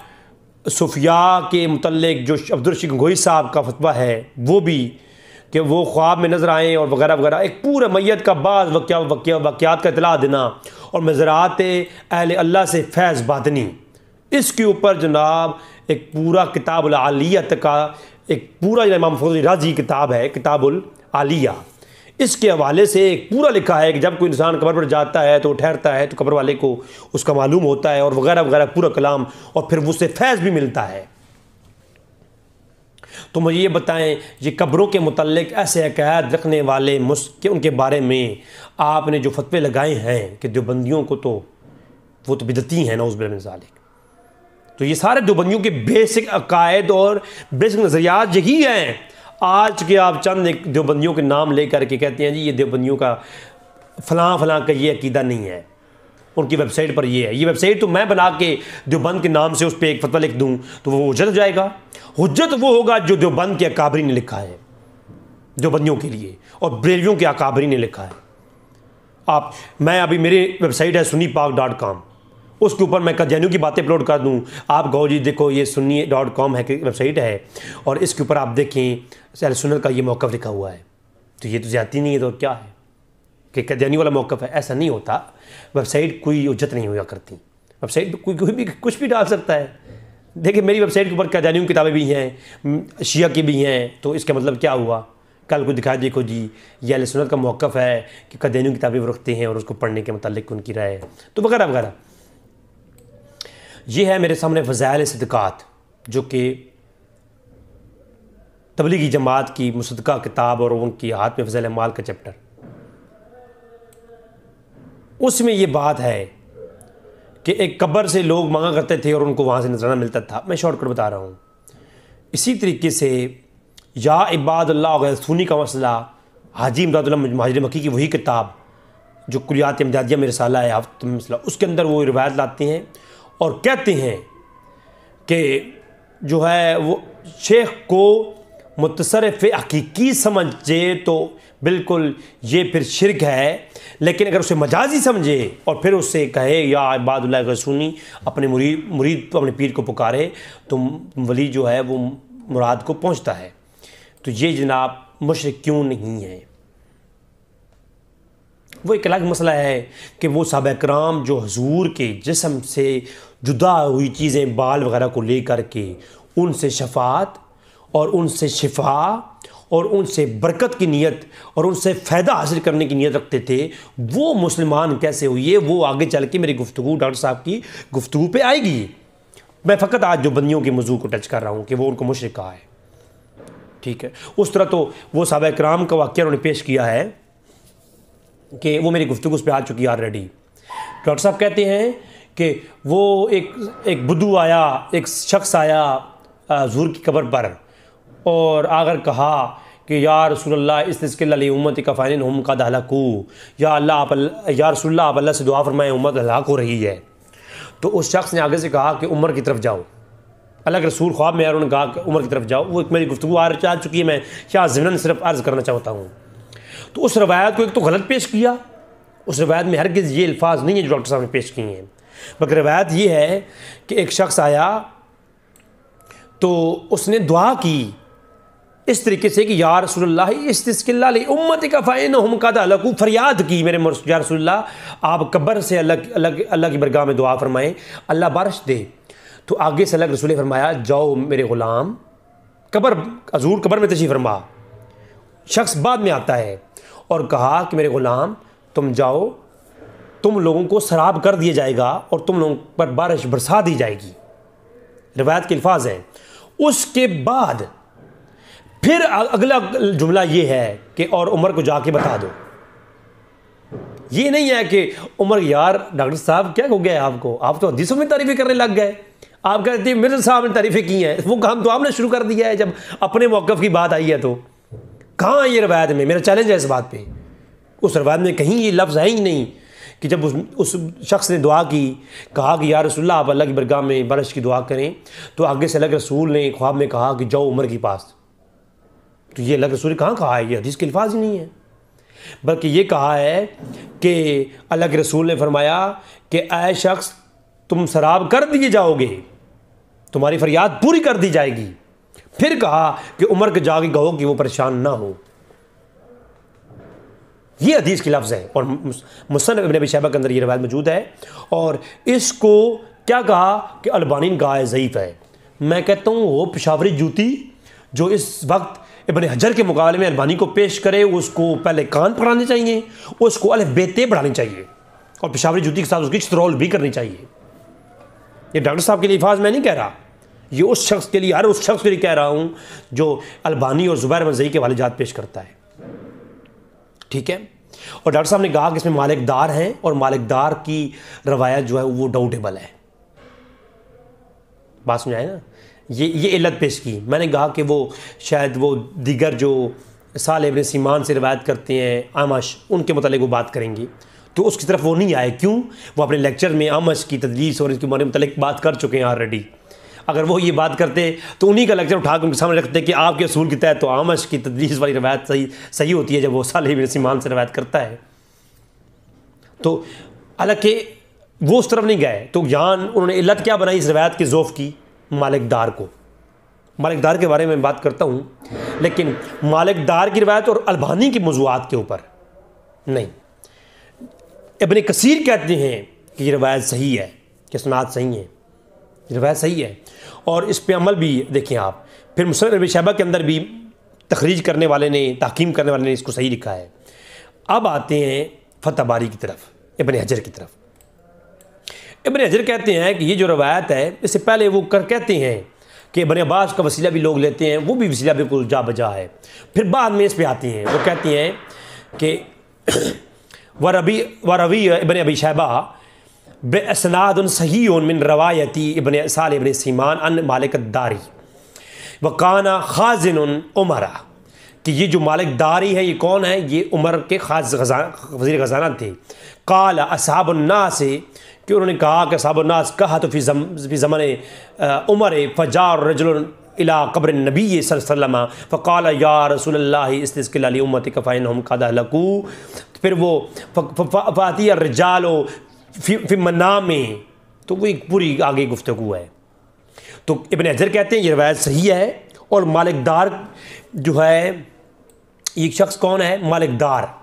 सूफिया के मुतल्लिक़ जो अब्दुल रशीद गंगोही साहब का फतवा है वो भी, कि वो ख्वाब में नज़र आएँ और वगैरह वगैरह, एक पूरा मैयत का बाज़ वाक़यात का इतला देना और मज़रात अहले अल्लाह से फैज़ बातनी, इसके ऊपर जनाब एक पूरा किताबुल आलियत का एक पूरा इमाम फखरुद्दीन राज़ी किताब है, किताबुल आलिया। इसके हवाले से एक पूरा लिखा है कि जब कोई इंसान कब्र पर जाता है तो ठहरता है तो कब्र वाले को उसका मालूम होता है और वगैरह वगैरह पूरा कलाम, और फिर उससे फैज़ भी मिलता है। तो मुझे ये बताएं, ये कब्रों के मुतल्लिक ऐसे अक़ायद रखने वाले उनके बारे में आपने जो फतवे लगाए हैं कि देवबंदियों को तो वो तो बिदती हैं नौज़ बिल्लाह मिन ज़ालिक, तो ये सारे देवबंदियों के बेसिक अक़ायद और बेसिक नज़रियात यही हैं। आज के आप चंद एक देवबंदियों के नाम लेकर के कहते हैं जी ये देवबंदियों का फ़लाँ फ़लाँ का ये अकीदा नहीं है, उनकी वेबसाइट पर ये है। ये वेबसाइट तो मैं बना के देवबंद के नाम से उस पर एक फतवा लिख दूँ तो वो हुज्जत हो जाएगा। हुज्जत वो होगा जो देवबंद के अकाबरी ने लिखा है देवबंदियों के लिए, और बरेलवियों के अकाबरी ने लिखा है। मैं अभी मेरी वेबसाइट है sunnipak.com, उसके ऊपर मैं कदियानियों की बातें अपलोड कर दूं, आप गो जी देखो ये sunni.com है कि वेबसाइट है, और इसके ऊपर आप देखें अहले सुन्नत का ये मौक़िफ़ लिखा हुआ है, तो ये तो ज़्यादती नहीं है तो क्या है कि कदियानी वाला मौक़िफ़ है? ऐसा नहीं होता। वेबसाइट कोई उज्जत नहीं हुआ करती, वेबसाइट कोई भी कुछ भी डाल सकता है। देखिए मेरी वेबसाइट के ऊपर कदियानियों की किताबें भी हैं, शिया की भी हैं, तो इसका मतलब क्या हुआ? कल को दिखाया देखो जी ये अहले सुन्नत का मौक़िफ़ है कि कदियानियों की किताबें रखते हैं और उसको पढ़ने के मुतालिक उनकी राय है, तो वगैरह वगैरह। ये है मेरे सामने फ़ज़ाइल सदक़ात, जो कि तबलीगी जमात की मुसद्दक़ा किताब और उनकी हाथ में फ़ज़ाइल अमाल का चैप्टर, उसमें ये बात है कि एक कब्र से लोग मांगा करते थे और उनको वहाँ से नजराना मिलता था। मैं शॉर्टकट बता रहा हूँ। इसी तरीके से या इबादुल्लाह गैसूनी का मसला, हाजी इमदादुल्लाह महाजिर मक्की की वही किताब जो कुलियात इमदादिया में रिसाला है हफ्त मसला, उसके अंदर वो रिवायत लाते हैं और कहते हैं कि जो है वो शेख को मुतसरफ़ हकीकी समझे तो बिल्कुल ये फिर शिरक है, लेकिन अगर उसे मजाजी समझे और फिर उससे कहे या इबादुल्लाह गैसूनी अपने मुरीद अपने पीर को पुकारे तो वली जो है वो मुराद को पहुंचता है। तो ये जनाब मुशरिक क्यों नहीं है? वो एक अलग मसला है कि वो साहबा कराम जो हुजूर के जिस्म से जुदा हुई चीज़ें बाल वगैरह को ले कर के उनसे शफात और उनसे शिफा और उनसे बरकत की नीयत और उनसे फ़ायदा हासिल करने की नीयत रखते थे, वो मुसलमान कैसे हुए? वो आगे चल के मेरी गुफ्तगू डॉक्टर साहब की गुफ्तगू पे आएगी। मैं फ़कत आज जो बंदियों के मौजू को टच कर रहा हूँ कि वो उनको मुशरिक कहा है, ठीक है। उस तरह तो वो साहबा कराम का वाक़या उन्होंने पेश किया है कि वो मेरी गुफ्तगू उस पर आ चुकी है ऑलरेडी। डॉक्टर साहब कहते हैं कि वो एक बुद्धू आया, एक शख्स आया हुज़ूर की कब्र पर और आकर कहा कि या रसूलल्लाह इस्तिस्क़िल उम्मत का फ़ाइन हम का हलाकू, या अल्लाह या रसूलल्लाह आप अल्लाह से दुआ फरमाएं उम्मत हलाक हो रही है। तो उस शख्स ने आगे से कहा कि उमर की तरफ जाओ। अल्लाह के रसूल ख्वाब में आया, उन्होंने कहा कि उमर की तरफ जाओ। वो एक मेरी गुफ्तगू आ चुकी है, मैं क्या ज़िमनन सिर्फ अर्ज़ करना चाहता हूँ। तो उस रवायत को एक तो गलत पेश किया, उस रवायत में हरगिज़ ये अल्फाज नहीं है जो डॉक्टर साहब ने पेश किए हैं, बल्कि रवायत ये है कि एक शख्स आया तो उसने दुआ की इस तरीके से कि या रसूलल्लाह इस्तिस्क़िल्ला उम्मत का फ़ाइन हम का हलाकू, फरियाद की मेरे या रसूलल्लाह आप कब्र से अल्लाह की बरगाह में दुआ फरमाएं, अल्लाह बारिश दे। तो आगे से अल्लाह के रसूल ने फरमाया जाओ मेरे ग़ुलाम, हुज़ूर कब्र में तशरीफ़ फरमा। शख्स बाद में आता है और कहा कि मेरे ग़ुलाम तुम जाओ, तुम लोगों को सराब कर दिया जाएगा और तुम लोगों पर बारिश बरसा दी जाएगी। रिवायत के अल्फाज हैं। उसके बाद फिर अगला जुमला ये है कि और उमर को जाके बता दो। ये नहीं है कि उमर यार डॉक्टर साहब क्या हो गया आपको, आप तो हदीसों में तारीफ़ें करने लग गए, आप कहते हैं मिर्ज़ा साहब ने तारीफ़ें की हैं, वो काम तो आपने शुरू कर दिया है जब अपने मौक़िफ़ की बात आई है। तो कहाँ ये रवायत में? मेरा चैलेंज है इस बात पे। उस रवायत में कहीं ये लफ्ज़ है ही नहीं कि जब उस शख्स ने दुआ की, कहा कि या रसूलल्लाह आप अल्लाह की बरगाह में बारिश की दुआ करें, तो आगे से अल्लाह के रसूल ने ख्वाब में कहा कि जाओ उमर के पास। तो ये अल्लाह के रसूल ने कहाँ कहा है? ये हदीस के अल्फाज ही नहीं है, बल्कि ये कहा है कि अल्लाह के रसूल ने फरमाया कि ऐ शख्स तुम शराब कर दिए जाओगे, तुम्हारी फरियाद पूरी कर दी जाएगी। फिर कहा कि उमर के जाके कहो कि वो परेशान ना हो। ये हदीस के लफ्ज़ है और मुसन्नफ़ इब्न अबी शैबा के अंदर ये रवायत मौजूद है। और इसको क्या कहा कि अलबानी ने कहा है ज़ईफ़ है। मैं कहता हूँ वो पेशावरी जूती जो इस वक्त इब्न हजर के मुकाबले में अलबानी को पेश करे, उसको पहले कान पकड़ाने चाहिए, उसको अलफ बेते बढ़ानी चाहिए और पेशावरी जूती के साथ उसकी चित्रौल भी करनी चाहिए। ये डॉक्टर साहब के लिए अल्फाज मैं नहीं कह रहा, ये उस शख्स के लिए, हर उस शख्स के लिए कह रहा हूँ जो अलबानी और ज़ुबैर मज़ई के वालिजात पेश करता है। ठीक है। और डॉक्टर साहब ने कहा कि इसमें मालिकदार हैं और मालिकदार की रवायत जो है वो डाउटेबल है। बात समझाए ना, ये इल्लत पेश की। मैंने कहा कि वो शायद वो दीगर जो साल इब्न सीमान से रवायत करते हैं आमश, उनके मतलब वो बात करेंगे, तो उसकी तरफ वो नहीं आए। क्यों? वो अपने लेक्चर में आमश की तदलीस और इसके मतलब बात कर चुके हैं ऑलरेडी। अगर वो ये बात करते तो उन्हीं का लेक्चर उठा कर उनके सामने रखते कि आपके असूल के तहत तो आमश की तदलीस वाली रवायत सही होती है जब वो साल इब्न सीमान से रवायत करता है। तो हालांकि वो उस तरफ नहीं गए, तो यहाँ उन्होंने इल्लत क्या बनाई इस रवायत के ज़ौफ़ की? मालिकदार को। मालिकदार के बारे में बात करता हूँ, लेकिन मालिकदार की रवायत और अलबानी की मौज़ूआत के ऊपर नहीं। इब्न कसीर कहते हैं कि ये रवायत सही है, कि सनाद सही है, रवायत सही है और इस पे अमल भी देखें आप। फिर मुसन्नफ़ इब्न शैबा के अंदर भी तखरीज करने वाले ने, तहकीम करने वाले ने इसको सही लिखा है। अब आते हैं फतह बारी की तरफ, इब्न हजर की तरफ। इब्न हजर कहते हैं कि ये जो रवायत है, इससे पहले वो कहते हैं कि इब्न अब्बास का वसीला भी लोग लेते हैं, वो भी वसीला बिल्कुल जा बजा है। फिर बाद में इस पे आती हैं, वो कहते हैं कि वरवी इब्न अबी शैबा बेअसनाद सही मिन रवायती इब्न साल इब्न सीमान अन मालिकदारी वकाना खाजिन उमरा, कि ये जो मालिकदारी है ये कौन है? ये उमर के खास वज़ीर ख़ज़ाना थे। काल असहाबुन्नास से, कि उन्होंने कहा कि असहाबुन्नास कहा तो फ़ी ज़माने उमर फ़जार रजुल इला क़ब्र नबी सल्लल्लाहु अलैहि वसल्लम फ़क़ाल या रसूलल्लाह इस्तिस्क़िल ली उम्मतिक फ़इन्नहुम क़द हलकू। फिर वो फ़ातिय रिजालो फ़ी मनामे, तो वो एक पूरी आगे गुफ्तगू है। तो इब्न हजर कहते हैं ये रवायत सही है। और मालिकदार जो है, ये शख्स कौन है? मालिकदार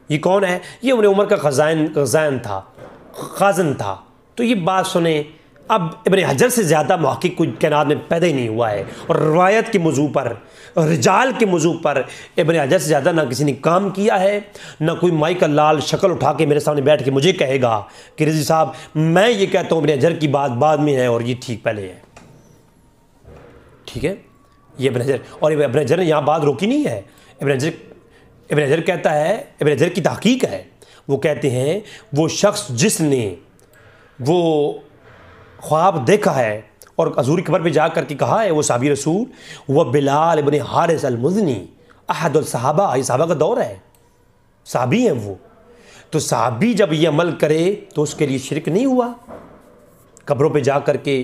ये कौन है? ये उमर का ख़ज़ाइन था। तो ये बात सुने, अब इब्न हजर से ज़्यादा महक़िक़ कोई कायनात में पैदा ही नहीं हुआ है। और रवायत के मौजू पर, रिजाल के मौजू पर इब्न हजर से ज़्यादा ना किसी ने काम किया है, ना कोई माई का लाल शक्ल उठा के मेरे सामने बैठ के मुझे कहेगा कि रज़ी साहब मैं ये कहता हूँ इब्न हजर की बात बाद में है और ये ठीक पहले है। ठीक है, ये इब्न हजर, और इब्न हजर ने यहाँ बात रोकी नहीं है। इब्न हजर कहता है, इब्न हजर की तहकीक है, वो कहते हैं वो शख्स जिसने वो ख्वाब देखा है और हज़ूर कबर पे जा कर के कहा है, वो साहबी रसूल वह बिलाल इब्न हारिस अल-मुज़नी अहदुल सहाबा, ये सहाबा का दौर है, साहबी हैं वो। तो साहबी जब ये अमल करे तो उसके लिए शिरक नहीं हुआ? कब्रों पे जा कर के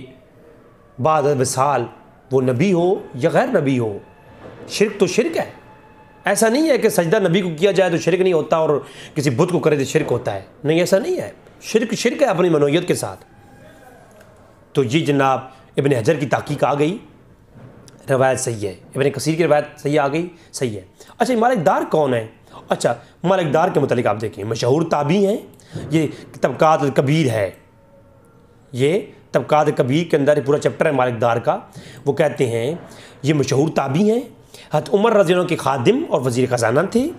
बाद विसाल वो नबी हो या गैर नबी हो, शिरक तो शिरक है। ऐसा नहीं है कि सजदा नबी को किया जाए तो शिरक नहीं होता और किसी बुत को करे तो शिरक होता है। नहीं, ऐसा नहीं है। शिरक है अपनी मनोयत के साथ। तो ये जनाब इब्न हजर की ताकीक आ गई, रवायत सही है। इब्न कसीर की रवायत सही आ गई, सही है। अच्छा, मालिकदार कौन है? अच्छा, मालिकदार के मुतालिक आप देखें, मशहूर ताबी हैं, ये तबकात कबीर है, ये तबकात कबीर के अंदर पूरा चैप्टर है मालिकदार का। वो कहते हैं ये मशहूर ताबी हैं, हज़रत उमर रज़ी अल्लाह के खादिम और वज़ीर ख़ज़ाना थे।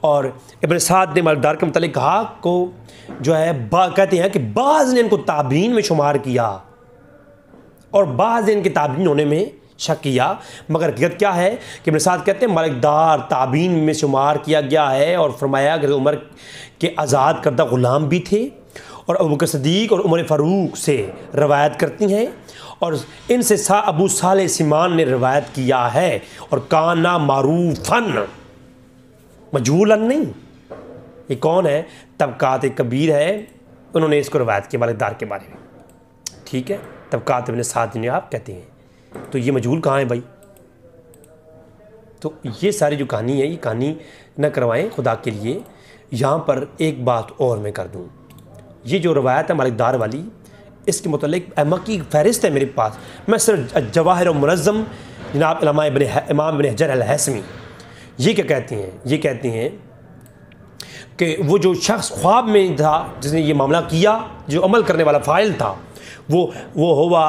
और इब्न साद ने मालिकदार के मुतालिक कहा को जो है कहते हैं कि बाज़ ने इनको ताबीन में शुमार किया और बाज़ ने इनके ताबीन होने में शक किया, मगर हकीकत क्या है कि इब्न साद कहते हैं मालिकदार ताबीन में शुमार किया गया है। और फरमाया कि उमर के आज़ाद करदा ग़ुलाम भी थे और अबू बकर सिद्दीक़ और उमर फ़ारूक से रवायत करती हैं और इनसे अबू साले सिमान ने रवायत किया है। और काना मारूफन, मजहूलन नहीं। ये कौन है? तबकात कबीर है, उन्होंने इसको रवायत की मालिकदार के बारे में। ठीक है, तबकात इब्न साद ने आप कहते हैं। तो ये मजहूल कहाँ है भाई? तो ये सारी जो कहानी है, ये कहानी न करवाएं खुदा के लिए। यहाँ पर एक बात और मैं कर दूँ, ये जो रवायत है मालिकदार वाली, इसके मुतालिक अम्मा की फ़हरिस्त है मेरे पास। मैं सिर्फ जवाहिर और मुनज़्ज़म जनाब इमाम इब्न हजर अल-हैसमी ये क्या कहते हैं? ये कहते हैं कि वो जो शख्स ख्वाब में था जिसने ये मामला किया, जो अमल करने वाला फ़ाइल था, वो हुआ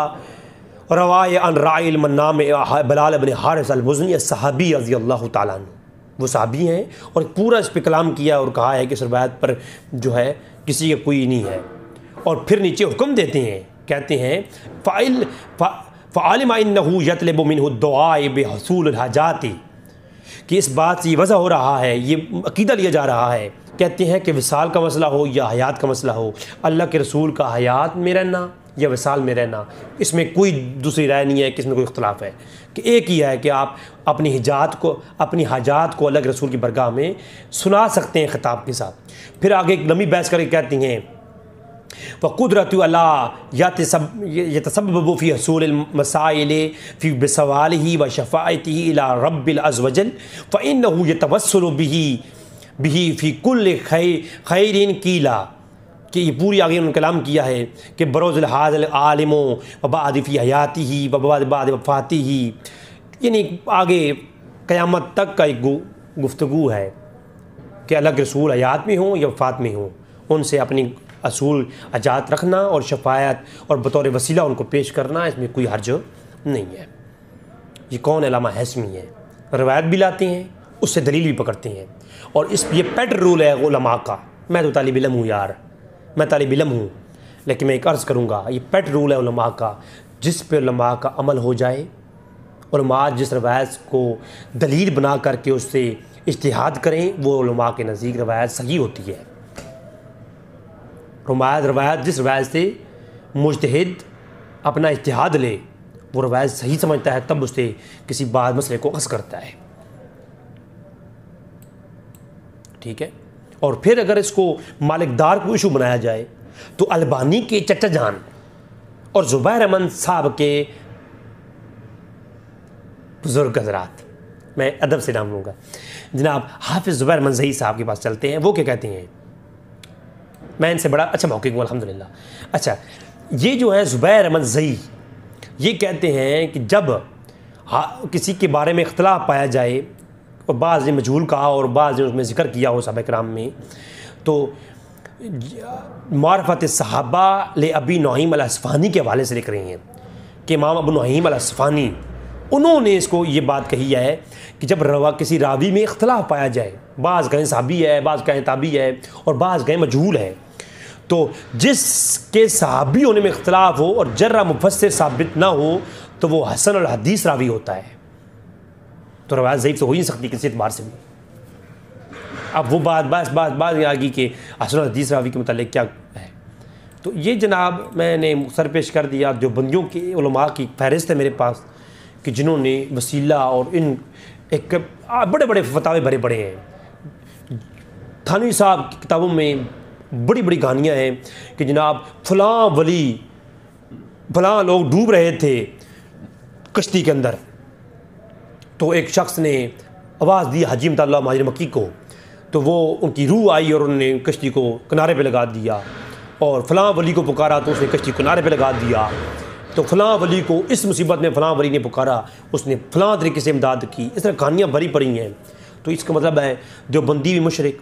रवाय अन राइल मन्नाम बलाल इब्न हारिस अल-मुज़नी सहाबी रज़ी अल्लाह ताला अन्हु, वो सहाबी हैं और पूरा इस पर कलाम किया और कहा है कि इस रवायत पर जो है किसी का कोई नहीं है। और फिर नीचे हुक्म देते हैं, कहते हैं फ़ालिम इन्नहु यतलबु मिन्हु दुआ बिहसूल हाजाती, कि इस बात से ये वजह हो रहा है, ये अकीदा लिया जा रहा है, कहते हैं कि विसाल का मसला हो या हयात का मसला हो, अल्लाह के रसूल का हयात में रहना या विसाल में रहना, इसमें कोई दूसरी राय नहीं है कि इसमें कोई इख्तलाफ है, कि एक ही है कि आप अपनी हाजात को अल्लाह के रसूल की बरगाह में सुना सकते हैं खिताब के साथ। फिर आगे एक लंबी बहस करके कहती हैं फ़क़ुदरतु अला यतसब्बबु फ़ी हसूल मसाइल फ़ी बिसवालिही व शफ़ाअतिही इला रब्बिल अज़्ज़ व जल फ़इन्नहु यतवस्सलु बिही फ़ी कुल्लि खैरिन कीला, कि ये पूरी आगे उन्होंने कलाम किया है कि बरोज़ल हाज़िल आलिमो व बाद फ़ी हयातिही व बाद वफ़ातिही, यानी आगे क़यामत तक का एक गुफ्तगू है कि अल्लाह के रसूल हयात में हों या वफ़ात में हों, उनसे अपनी असूल अजात रखना और शफ़ायत और बतौर वसीला उनको पेश करना, इसमें कोई हर्ज नहीं है। ये कौन अल्लामा हैसमी है, रवायत भी लाते हैं, उससे दलील भी पकड़ते हैं, और ये पेट रूल है उलमा का। मैं तो तालिब इल्म हूँ यार, मैं तालिब इल्म हूँ, लेकिन मैं एक अर्ज़ करूँगा, ये पेट रूल है उलमा का, जिस पे उलमा का अमल हो जाए, उलमा जिस रवायत को दलील बना करके उससे इज्तिहाद करें, वो उलमा के नज़दीक रवायत सही होती है। रवायत जिस रवायत से मुज्तहिद अपना इज्तिहाद ले, वो रवायत सही समझता है, तब उससे किसी बात मसले को अख़ज़ करता है, ठीक है। और फिर अगर इसको मालिकदार को इशू बनाया जाए तो अलबानी के चचा जान और ज़ुबैर अहमद साहब के बुज़ुर्ग हज़रात, मैं अदब से नाम लूँगा, जनाब हाफिज़ ज़ुबैर मंज़ही साहब के पास चलते हैं। वो क्या कहते हैं, मैं इनसे बड़ा अच्छा मौक़िफ़ हूँ अल्हम्दुलिल्लाह। अच्छा, ये जो है ज़ुबैर अहमद ज़ही, ये कहते हैं कि जब किसी के बारे में इख्तलाफ पाया जाए, और बाज़ ने मजहूल कहा और बाज़ ने उसमें ज़िक्र किया हो सहाबा किराम में, तो मारफ़त सहाबा ले अबी नईम अल-अस्फ़हानी के हवाले से लिख रही हैं कि इमाम अबू नईम अल-अस्फ़हानी, उन्होंने इसको ये बात कही है कि जब किसी रावी में इख्तलाफ पाया जाए, बाज़ कहें साहबी है, बाज़ कहें ताबी है और बाज़ कहें मजहूल है, तो जिसके साहबी होने में इख्तलाफ हो और जर्रा मुफस्सिर साबित ना हो, तो वो हसन अल हदीस रावी होता है। तो रवायत ज़ईफ़ तो हो ही नहीं सकती किसी एतबार से भी। अब वो बात आ गई कि हसन अल हदीस रावी के मतलब क्या है। तो ये जनाब मैंने सर पेश कर दिया, देवबंदियों के उलमा की फहरिस्त है मेरे पास कि जिन्होंने वसीला और इन एक बड़े बड़े फतावे भरे पड़े हैं। थानवी साहब की किताबों में बड़ी बड़ी कहानियाँ हैं कि जनाब फ़लाँ वली, फ़लाँ लोग डूब रहे थे कश्ती के अंदर, तो एक शख्स ने आवाज़ दी हाजी अहमदुल्लाह महाजिर मक्की को, तो वो उनकी रूह आई और उन्होंने कश्ती को किनारे पे लगा दिया, और फ़लाँ वली को पुकारा तो उसने कश्ती किनारे पे लगा दिया, तो फ़लाँ वली को इस मुसीबत में फ़लाँ वली ने पुकारा, उसने फ़लाँ तरीके से इमदाद की। इस तरह कहानियाँ भरी पड़ी हैं। तो इसका मतलब है देवबंदी भी मुशरिक,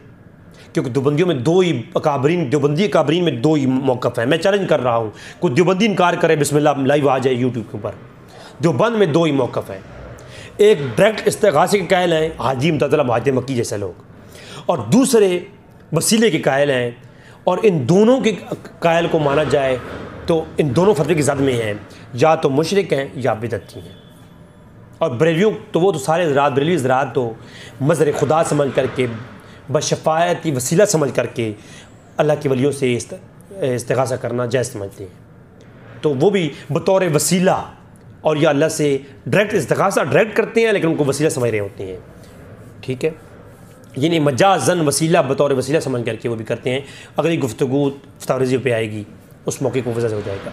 क्योंकि देवबंदियों में दो ही अकाबरीन, देवबंदी अकाबरीन में दो ही मौक़िफ़ है। मैं चैलेंज कर रहा हूँ, कोई देवबंदी इनकार करे बिस्मिल्लाह लाइव आ जाए यूट्यूब के ऊपर। देवबंद में दो ही मौक़िफ़ है, एक डायरेक्ट इस्तिग़ासे के कायल हैं हाजी अहमदुल्लाह महाजिर मक्की जैसे लोग, और दूसरे वसीले के कायल हैं, और इन दोनों के कायल को माना जाए तो इन दोनों फतवे की ज़द में हैं, या तो मुशरिक हैं या बिदअती हैं। और बरेलियों तो वो तो सारे हज़रात, बरेली हज़रात तो मज़हर खुदा समझ करके, बशफ़ाअती वसीला समझ करके अल्लाह के वलियों से इस्तिग़ासा करना जायज़ समझते हैं। तो वो भी बतौर वसीला, और या अल्लाह से डायरेक्ट इस्तिग़ासा डायरेक्ट करते हैं, लेकिन उनको वसीला समझ रहे होते हैं, ठीक है। यानी मजाज़न वसीला, बतौर वसीला समझ करके वो भी करते हैं। अगली गुफ्तगू फ़तावा पे आएगी, उस मौके को वजह से हो जाएगा।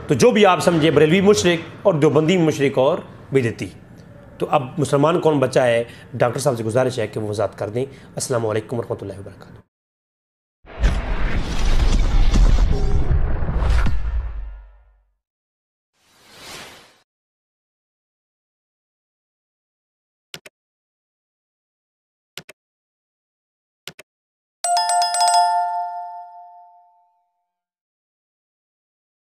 तो जो भी आप समझे, बरेलवी मुशरिक और देवबंदी मुशरिक और बिदअती। तो अब मुसलमान कौन बचा है, डॉक्टर साहब से गुजारिश है कि वो वज़ाहत कर दें। अस्सलामु अलैकुम वरहमतुल्लाहि वबरकातुहू।